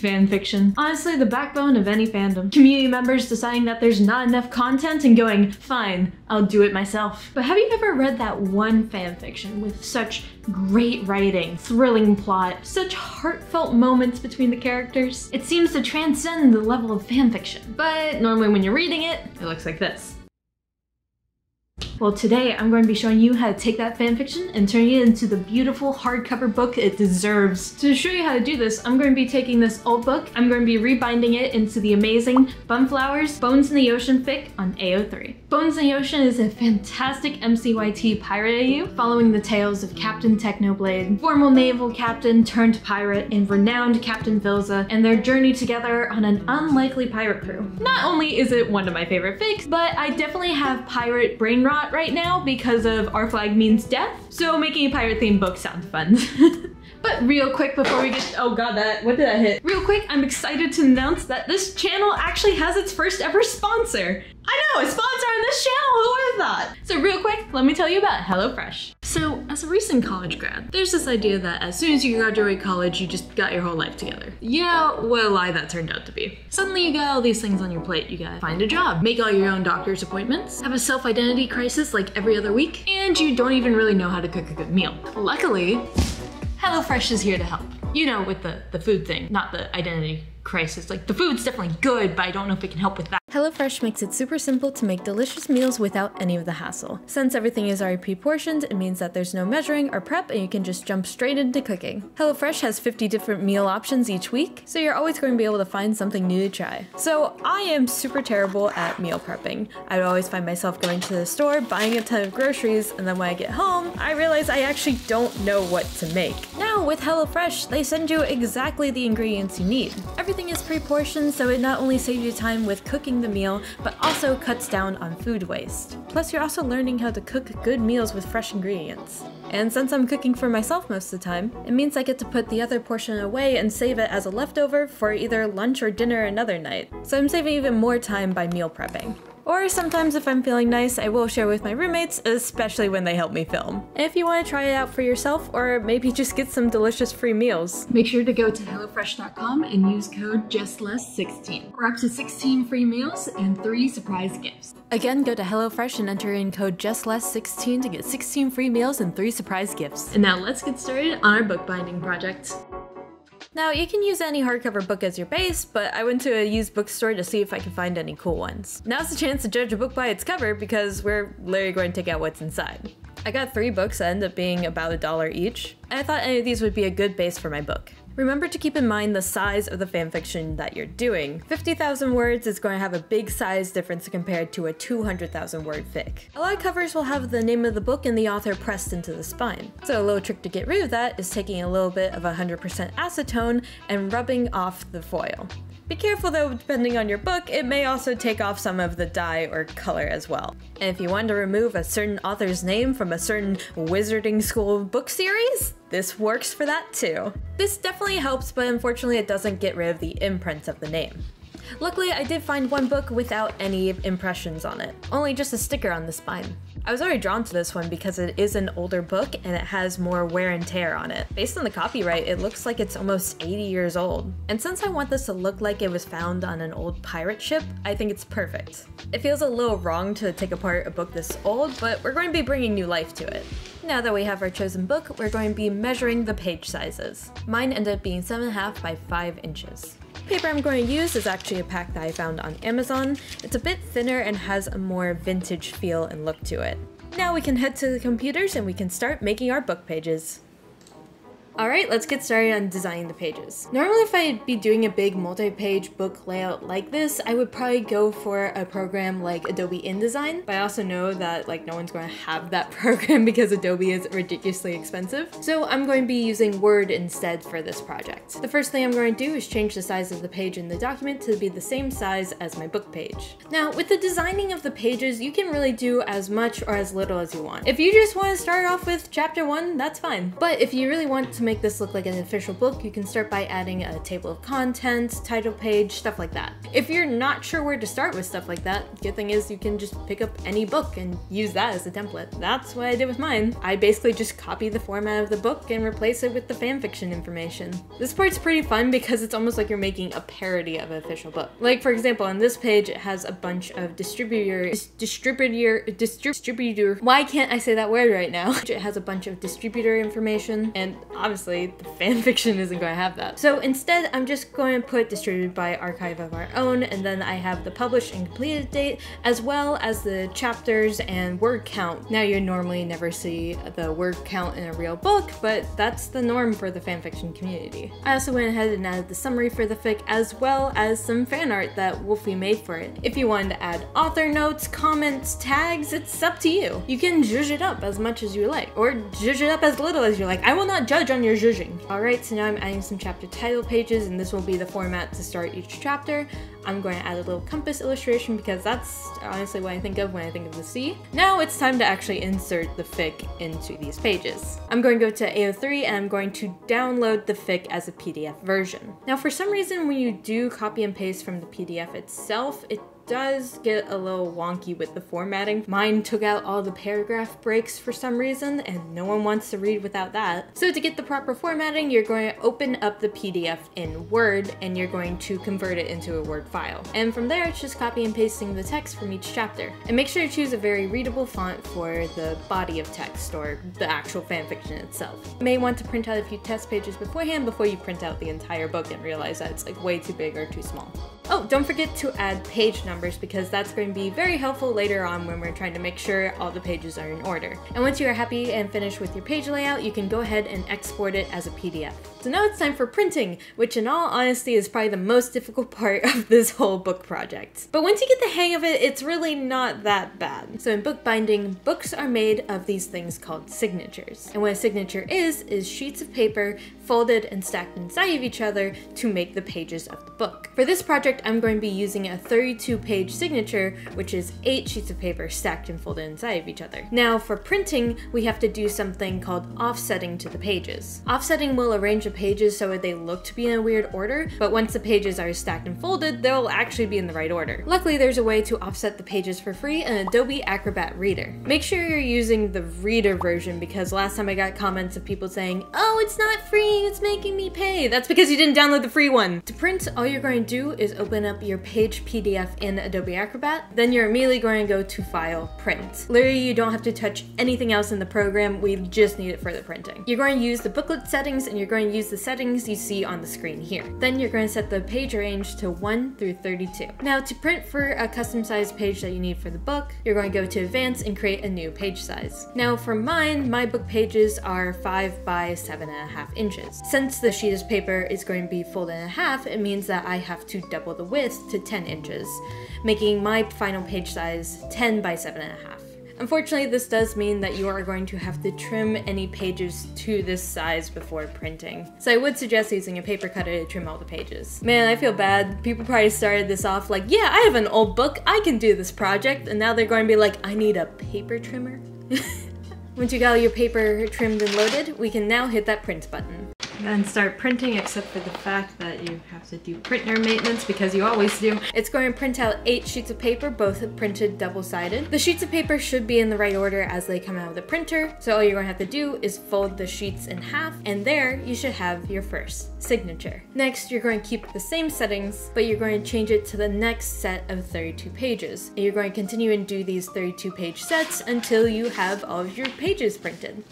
Fanfiction. Honestly, the backbone of any fandom. Community members deciding that there's not enough content and going, fine, I'll do it myself. But have you ever read that one fanfiction with such great writing, thrilling plot, such heartfelt moments between the characters? It seems to transcend the level of fanfiction. But normally when you're reading it, it looks like this. Well, today I'm going to be showing you how to take that fanfiction and turning it into the beautiful hardcover book it deserves. To show you how to do this, I'm going to be taking this old book, I'm going to be rebinding it into the amazing Bunflower's Bones in the Ocean fic on AO3. Bones in the Ocean is a fantastic MCYT pirate AU, following the tales of Captain Technoblade, former naval captain turned pirate, and renowned Captain Philza, and their journey together on an unlikely pirate crew. Not only is it one of my favorite fics, but I definitely have pirate brain rot right now because of Our Flag Means Death, so making a pirate themed book sounds fun. But real quick before we get— oh god, what did that hit? Real quick, I'm excited to announce that this channel actually has its first ever sponsor. I know, a sponsor on this channel, who would have thought? So real quick, let me tell you about HelloFresh. So as a recent college grad, there's this idea that as soon as you graduate college, you just got your whole life together. Yeah, what a lie that turned out to be. Suddenly you got all these things on your plate. You gotta find a job, make all your own doctor's appointments, have a self-identity crisis like every other week, and you don't even really know how to cook a good meal. Luckily, HelloFresh is here to help. You know, with the food thing, not the identity crisis. Like, the food's definitely good, but I don't know if it can help with that. HelloFresh makes it super simple to make delicious meals without any of the hassle. Since everything is already pre-portioned, it means that there's no measuring or prep and you can just jump straight into cooking. HelloFresh has 50 different meal options each week, so you're always going to be able to find something new to try. So I am super terrible at meal prepping. I would always find myself going to the store, buying a ton of groceries, and then when I get home, I realize I actually don't know what to make. Now with HelloFresh, they send you exactly the ingredients you need. Everything is pre-portioned, so it not only saves you time with cooking the meal, but also cuts down on food waste. Plus, you're also learning how to cook good meals with fresh ingredients. And since I'm cooking for myself most of the time, it means I get to put the other portion away and save it as a leftover for either lunch or dinner another night. So I'm saving even more time by meal prepping. Or sometimes if I'm feeling nice, I will share with my roommates, especially when they help me film. And if you want to try it out for yourself, or maybe just get some delicious free meals, make sure to go to HelloFresh.com and use code JustLess16 for up to 16 free meals and 3 surprise gifts. Again, go to HelloFresh and enter in code JustLess16 to get 16 free meals and 3 surprise gifts. And now let's get started on our bookbinding project. Now, you can use any hardcover book as your base, but I went to a used bookstore to see if I could find any cool ones. Now's the chance to judge a book by its cover because we're literally going to take out what's inside. I got 3 books that end up being about $1 each, and I thought any of these would be a good base for my book. Remember to keep in mind the size of the fanfiction that you're doing. 50,000 words is going to have a big size difference compared to a 200,000 word fic. A lot of covers will have the name of the book and the author pressed into the spine. So a little trick to get rid of that is taking a little bit of 100% acetone and rubbing off the foil. Be careful though, depending on your book, it may also take off some of the dye or color as well. And if you want to remove a certain author's name from a certain wizarding school book series, this works for that too. This definitely helps, but unfortunately it doesn't get rid of the imprint of the name. Luckily, I did find one book without any impressions on it, only just a sticker on the spine. I was already drawn to this one because it is an older book and it has more wear and tear on it. Based on the copyright, it looks like it's almost 80 years old. And since I want this to look like it was found on an old pirate ship, I think it's perfect. It feels a little wrong to take apart a book this old, but we're going to be bringing new life to it. Now that we have our chosen book, we're going to be measuring the page sizes. Mine ended up being 7.5 by 5 inches. The paper I'm going to use is actually a pack that I found on Amazon. It's a bit thinner and has a more vintage feel and look to it. Now we can head to the computers and we can start making our book pages. Alright, let's get started on designing the pages. Normally if I'd be doing a big multi-page book layout like this, I would probably go for a program like Adobe InDesign, but I also know that no one's going to have that program because Adobe is ridiculously expensive. So I'm going to be using Word instead for this project. The first thing I'm going to do is change the size of the page in the document to be the same size as my book page. Now with the designing of the pages, you can really do as much or as little as you want. If you just want to start off with chapter 1, that's fine. But if you really want to to make this look like an official book, you can start by adding a table of contents, title page, stuff like that. If you're not sure where to start with stuff like that, the good thing is you can just pick up any book and use that as a template. That's what I did with mine. I basically just copy the format of the book and replace it with the fanfiction information. This part's pretty fun because it's almost like you're making a parody of an official book. Like for example, on this page, it has a bunch of distributor, why can't I say that word right now? It has a bunch of distributor information, and obviously the fanfiction isn't going to have that. So instead, I'm just going to put distributed by archive of our own, and then I have the published and completed date, as well as the chapters and word count. Now you normally never see the word count in a real book, but that's the norm for the fanfiction community. I also went ahead and added the summary for the fic, as well as some fan art that Wolfie made for it. If you wanted to add author notes, comments, tags, it's up to you. You can zhuzh it up as much as you like, or zhuzh it up as little as you like. I will not judge on your zhuzhing. Alright, so now I'm adding some chapter title pages, and this will be the format to start each chapter. I'm going to add a little compass illustration because that's honestly what I think of when I think of the sea. Now it's time to actually insert the fic into these pages. I'm going to go to AO3 and I'm going to download the fic as a PDF version. Now for some reason, when you do copy and paste from the PDF itself, it does get a little wonky with the formatting. Mine took out all the paragraph breaks for some reason, and no one wants to read without that. So to get the proper formatting, you're going to open up the PDF in Word, and you're going to convert it into a Word file. And from there, it's just copy and pasting the text from each chapter. And make sure to choose a very readable font for the body of text, or the actual fanfiction itself. You may want to print out a few test pages beforehand before you print out the entire book and realize that it's like way too big or too small. Oh, don't forget to add page numbers because that's going to be very helpful later on when we're trying to make sure all the pages are in order. And once you are happy and finished with your page layout, you can go ahead and export it as a PDF. So now it's time for printing, which in all honesty is probably the most difficult part of this whole book project. But once you get the hang of it, it's really not that bad. So in bookbinding, books are made of these things called signatures. And what a signature is sheets of paper folded and stacked inside of each other to make the pages of the book. For this project, I'm going to be using a 32-page signature, which is 8 sheets of paper stacked and folded inside of each other. Now for printing, we have to do something called offsetting to the pages. Offsetting will arrange the pages so they look to be in a weird order, but once the pages are stacked and folded, they'll actually be in the right order. Luckily, there's a way to offset the pages for free in Adobe Acrobat Reader. Make sure you're using the Reader version because last time I got comments of people saying, "Oh, it's not free, it's making me pay." That's because you didn't download the free one. To print, all you're going to do is open up your page PDF in Adobe Acrobat, then you're immediately going to go to File, Print. Literally, you don't have to touch anything else in the program, we just need it for the printing. You're going to use the booklet settings and you're going to use the settings you see on the screen here. Then you're going to set the page range to 1 through 32. Now to print for a custom size page that you need for the book, you're going to go to Advanced and create a new page size. Now for mine, my book pages are 5 by 7.5 inches. Since the sheet of paper is going to be folded in half, it means that I have to double the width to 10 inches, making my final page size 10 by 7.5. Unfortunately, this does mean that you are going to have to trim any pages to this size before printing. So I would suggest using a paper cutter to trim all the pages. Man, I feel bad. People probably started this off like, yeah, I have an old book, I can do this project, and now they're going to be like, I need a paper trimmer. Once you got all your paper trimmed and loaded, we can now hit that print button. And start printing, except for the fact that you have to do printer maintenance because you always do. It's going to print out 8 sheets of paper, both printed double-sided. The sheets of paper should be in the right order as they come out of the printer, so all you're going to have to do is fold the sheets in half, and there you should have your first signature. Next, you're going to keep the same settings, but you're going to change it to the next set of 32 pages. And you're going to continue and do these 32-page sets until you have all of your pages printed.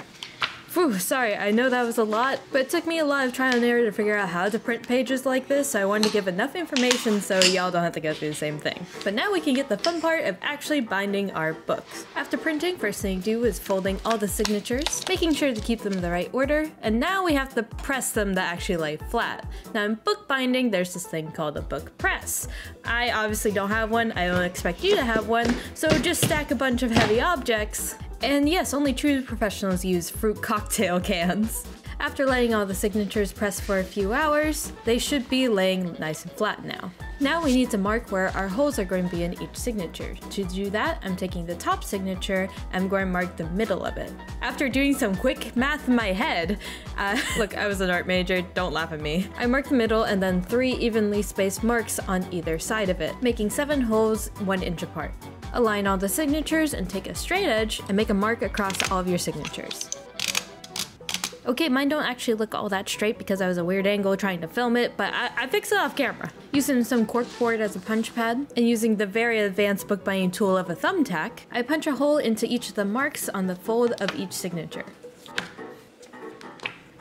Phew, sorry, I know that was a lot, but it took me a lot of trial and error to figure out how to print pages like this, so I wanted to give enough information so y'all don't have to go through the same thing. But now we can get the fun part of actually binding our books. After printing, first thing you do is folding all the signatures, making sure to keep them in the right order, and now we have to press them to actually lay flat. Now in bookbinding, there's this thing called a book press. I obviously don't have one, I don't expect you to have one, so just stack a bunch of heavy objects. And yes, only true professionals use fruit cocktail cans. After letting all the signatures press for a few hours, they should be laying nice and flat now. Now we need to mark where our holes are going to be in each signature. To do that, I'm taking the top signature, I'm going to mark the middle of it. After doing some quick math in my head, look, I was an art major, don't laugh at me. I marked the middle and then 3 evenly spaced marks on either side of it, making 7 holes 1 inch apart. Align all the signatures and take a straight edge and make a mark across all of your signatures. Okay, mine don't actually look all that straight because I was a weird angle trying to film it, but I fixed it off camera. Using some corkboard as a punch pad, and using the very advanced bookbinding tool of a thumbtack, I punch a hole into each of the marks on the fold of each signature.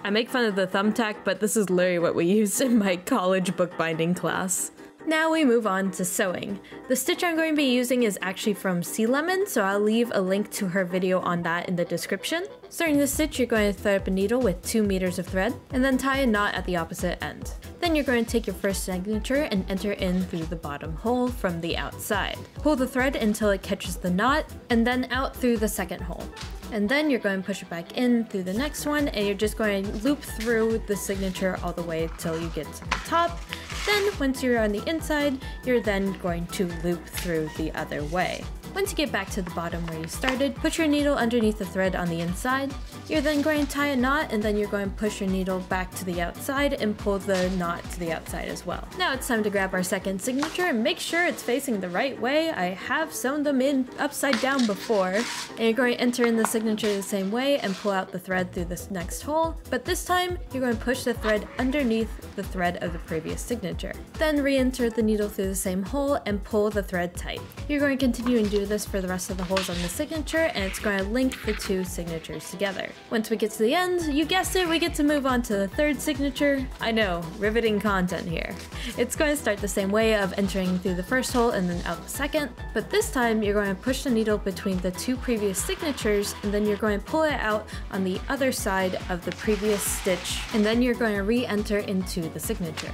I make fun of the thumbtack, but this is literally what we used in my college bookbinding class. Now we move on to sewing. The stitch I'm going to be using is actually from Sea Lemon, so I'll leave a link to her video on that in the description. Starting the stitch, you're going to thread up a needle with 2 meters of thread, and then tie a knot at the opposite end. Then you're going to take your first signature and enter in through the bottom hole from the outside. Pull the thread until it catches the knot, and then out through the second hole. And then you're going to push it back in through the next one, and you're just going to loop through the signature all the way till you get to the top. Then, once you're on the inside, you're then going to loop through the other way. Once you get back to the bottom where you started, put your needle underneath the thread on the inside. You're then going to tie a knot, and then you're going to push your needle back to the outside and pull the knot to the outside as well. Now it's time to grab our second signature and make sure it's facing the right way. I have sewn them in upside down before. And you're going to enter in the signature the same way and pull out the thread through this next hole, but this time you're going to push the thread underneath the thread of the previous signature. Then re-enter the needle through the same hole and pull the thread tight. You're going to continue and do this for the rest of the holes on the signature, and it's going to link the 2 signatures together. Once we get to the end, you guessed it, we get to move on to the third signature. I know, riveting content here. It's going to start the same way of entering through the first hole and then out the second, but this time you're going to push the needle between the 2 previous signatures, and then you're going to pull it out on the other side of the previous stitch, and then you're going to re-enter into the signature.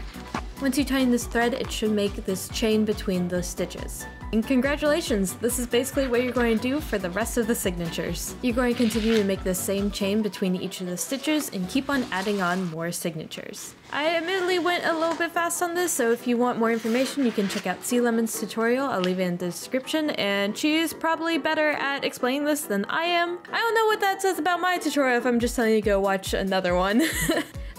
Once you tighten this thread, it should make this chain between the stitches. And congratulations, this is basically what you're going to do for the rest of the signatures. You're going to continue to make the same chain between each of the stitches and keep on adding on more signatures. I admittedly went a little bit fast on this, so if you want more information, you can check out Sea Lemon's tutorial. I'll leave it in the description, and she's probably better at explaining this than I am. I don't know what that says about my tutorial if I'm just telling you to go watch another one.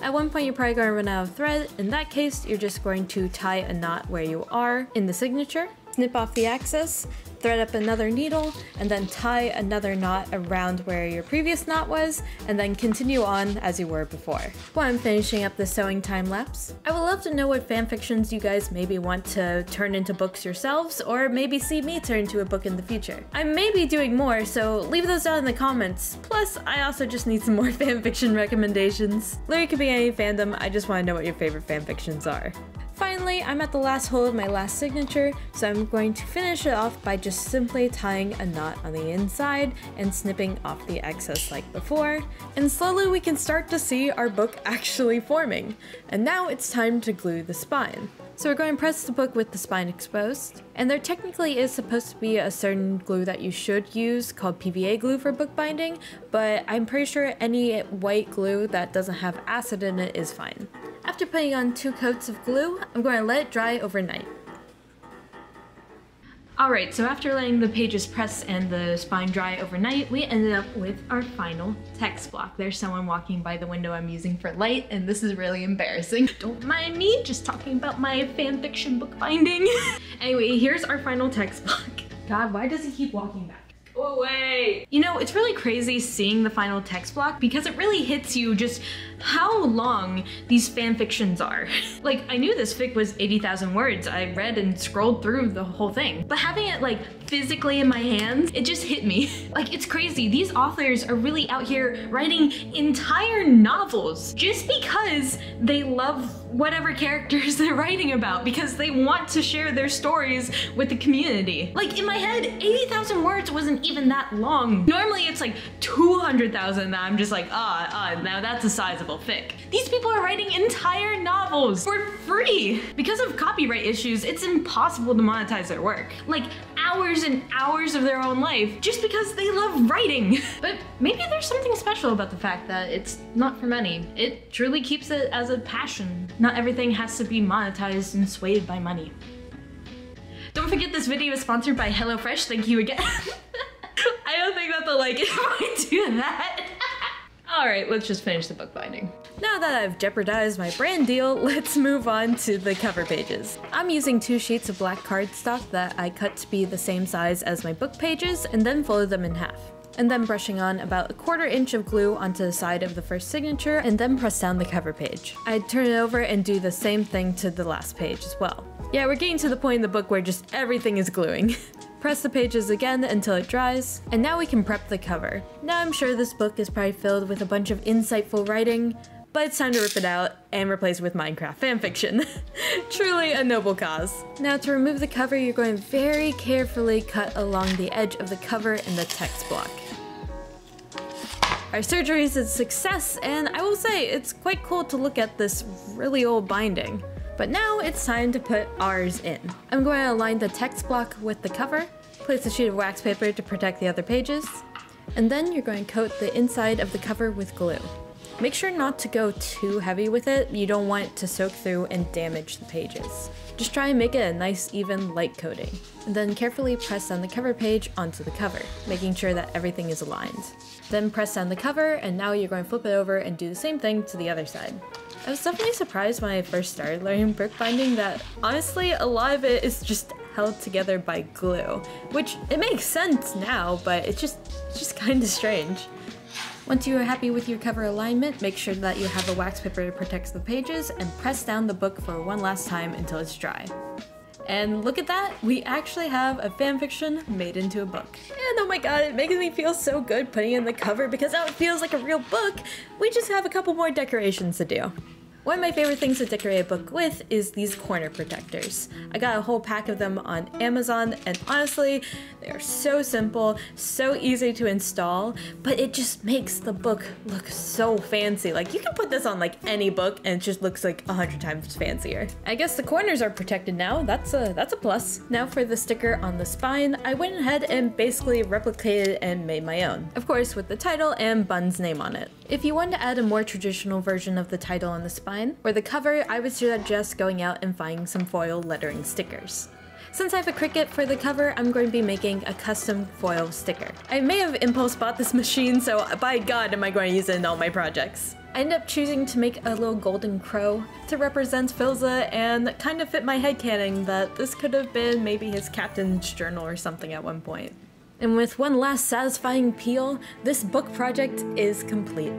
At one point, you're probably going to run out of thread. In that case, you're just going to tie a knot where you are in the signature, snip off the excess, thread up another needle, and then tie another knot around where your previous knot was, and then continue on as you were before. While I'm finishing up the sewing time lapse, I would love to know what fanfictions you guys maybe want to turn into books yourselves, or maybe see me turn into a book in the future. I may be doing more, so leave those down in the comments. Plus, I also just need some more fanfiction recommendations. Literally could be any fandom, I just want to know what your favorite fanfictions are. Finally, I'm at the last hole of my last signature, so I'm going to finish it off by just simply tying a knot on the inside and snipping off the excess like before, and slowly we can start to see our book actually forming. And now it's time to glue the spine. So we're going to press the book with the spine exposed, and there technically is supposed to be a certain glue that you should use called PVA glue for bookbinding, but I'm pretty sure any white glue that doesn't have acid in it is fine. After putting on 2 coats of glue, I'm going to let it dry overnight. Alright, so after letting the pages press and the spine dry overnight, we ended up with our final text block. There's someone walking by the window I'm using for light, and this is really embarrassing. Don't mind me, just talking about my fanfiction bookbinding. Anyway, here's our final text block. God, why does he keep walking back? Go away! You know, it's really crazy seeing the final text block because it really hits you just how long these fanfictions are. Like, I knew this fic was 80,000 words. I read and scrolled through the whole thing. But having it like physically in my hands, it just hit me. Like, it's crazy. These authors are really out here writing entire novels just because they love whatever characters they're writing about, because they want to share their stories with the community. Like, in my head, 80,000 words wasn't even that long. Normally it's like 200,000 that I'm just like, now that's a sizable fic. These people are writing entire novels for free. Because of copyright issues, it's impossible to monetize their work. Like, hours and hours of their own life just because they love writing. But maybe there's something special about the fact that it's not for money. It truly keeps it as a passion. Not everything has to be monetized and swayed by money. Don't forget this video is sponsored by HelloFresh. Thank you again. I don't think that they'll like it if I do that. Alright, let's just finish the bookbinding. Now that I've jeopardized my brand deal, let's move on to the cover pages. I'm using 2 sheets of black cardstock that I cut to be the same size as my book pages and then folded them in half. And then brushing on about 1/4 inch of glue onto the side of the first signature and then press down the cover page. I'd turn it over and do the same thing to the last page as well. Yeah, we're getting to the point in the book where just everything is gluing. Press the pages again until it dries, and now we can prep the cover. Now I'm sure this book is probably filled with a bunch of insightful writing, but it's time to rip it out and replace it with Minecraft fanfiction. Truly a noble cause. Now to remove the cover, you're going to very carefully cut along the edge of the cover in the text block. Our surgery is a success, and I will say it's quite cool to look at this really old binding. But now it's time to put ours in. I'm going to align the text block with the cover, place a sheet of wax paper to protect the other pages, and then you're going to coat the inside of the cover with glue. Make sure not to go too heavy with it. You don't want it to soak through and damage the pages. Just try and make it a nice, even, light coating. And then carefully press down the cover page onto the cover, making sure that everything is aligned. Then press down the cover, and now you're going to flip it over and do the same thing to the other side. I was definitely surprised when I first started learning bookbinding that honestly a lot of it is just held together by glue, which it makes sense now, but it's just kind of strange. Once you are happy with your cover alignment, make sure that you have a wax paper that protects the pages and press down the book for one last time until it's dry. And look at that, we actually have a fanfiction made into a book. And oh my god, it makes me feel so good putting in the cover because now it feels like a real book. We just have a couple more decorations to do. One of my favorite things to decorate a book with is these corner protectors. I got a whole pack of them on Amazon, and honestly, they are so simple, so easy to install, but it just makes the book look so fancy. Like, you can put this on like any book and it just looks like 100 times fancier. I guess the corners are protected now. That's a plus. Now for the sticker on the spine, I went ahead and basically replicated and made my own. Of course, with the title and Bun's name on it. If you want to add a more traditional version of the title on the spine, or the cover, I would suggest going out and finding some foil lettering stickers. Since I have a Cricut for the cover, I'm going to be making a custom foil sticker. I may have impulse bought this machine, so by god am I going to use it in all my projects. I ended up choosing to make a little golden crow to represent Philza and kind of fit my headcanon that this could have been maybe his captain's journal or something at one point. And with one last satisfying peel, this book project is complete.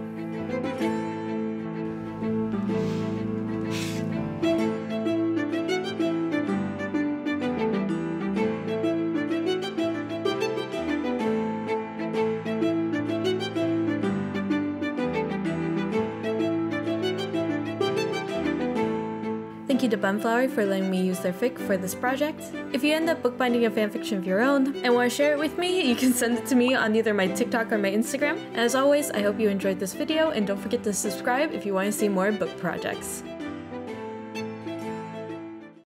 Thank you to Bunflower for letting me use their fic for this project. If you end up bookbinding a fanfiction of your own and want to share it with me, you can send it to me on either my TikTok or my Instagram. And as always, I hope you enjoyed this video, and don't forget to subscribe if you want to see more book projects.